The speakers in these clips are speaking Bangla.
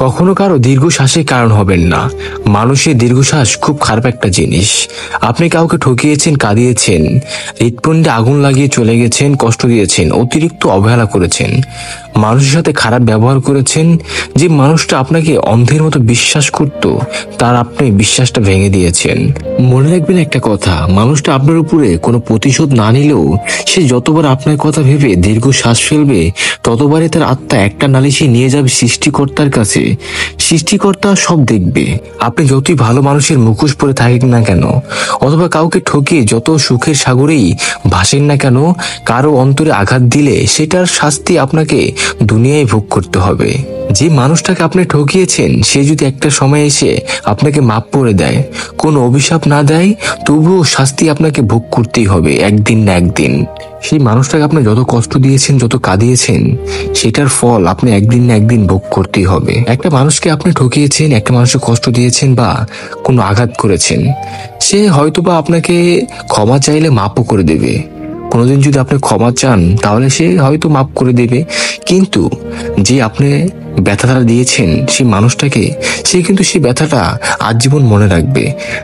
কখনো কারো দীর্ঘশ্বাসের কারণ হবেন না। মানুষের দীর্ঘশ্বাস খুব খারাপ একটা জিনিস। আপনি কাউকে ঠকিয়েছেন, কাঁদিয়েছেন, হৃৎপিণ্ডে আগুন লাগিয়ে চলে গেছেন, কষ্ট দিয়েছেন, অতিরিক্ত অবহেলা করেছেন, মানুষের সাথে খারাপ ব্যবহার করেছেন। যে মানুষটা আপনাকে অন্ধের মতো বিশ্বাস করত, তার আপনি বিশ্বাসটা ভেঙে দিয়েছেন। মনে রাখবেন একটা কথা, মানুষটা আপনার উপরে কোনো প্রতিশোধ না নিলেও সে যতবার আপনার কথা ভেবে দীর্ঘ শ্বাস ফেলবে, ততবারই তার আত্মা একটা নালিশে নিয়ে যাবে সৃষ্টিকর্তার কাছে। সৃষ্টিকর্তা সব দেখবে। আপনি যতই ভালো মানুষের মুখোশ পরে থাকেন না কেন, অথবা কাউকে ঠকিয়ে যত সুখের সাগরেই ভাসেন না কেন, কারো অন্তরে আঘাত দিলে সেটার শাস্তি আপনাকে দুনিয়ায় ভোগ করতে হবে। যে মানুষটাকে আপনি ঠকিয়েছেন, সে যদি একটা সময় এসে আপনাকে মাপ করে দেয়, কোনো অভিশাপ না দেয়, তবুও শাস্তি আপনাকে ভোগ করতেই হবে একদিন না একদিন। সেই মানুষটাকে আপনি যত কষ্ট দিয়েছেন, যত কাঁদিয়েছেন, সেটার ফল আপনি একদিন না একদিন ভোগ করতেই হবে। একটা মানুষকে আপনি ঠকিয়েছেন, একটা মানুষকে কষ্ট দিয়েছেন বা কোনো আঘাত করেছেন, সে হয়তোবা আপনাকে ক্ষমা চাইলে মাপও করে দেবে। কোনোদিন যদি আপনি ক্ষমা চান, তাহলে সে হয়তো মাফ করে দেবে। কিন্তু যে আপনি ব্যথাটা দিয়েছেন সেই মানুষটাকে, সে কিন্তু সেই ব্যথাটা আজীবন মনে রাখবে।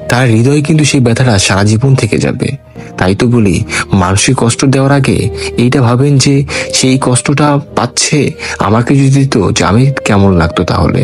তার হৃদয়ে কিন্তু সেই ব্যথাটা সারা জীবন থেকে যাবে। তাই তো বলি, মানুষকে কষ্ট দেওয়ার আগে এইটা ভাবেন যে সেই কষ্টটা পাচ্ছে, আমাকে যদি দিত যে আমি কেমন লাগতো তাহলে।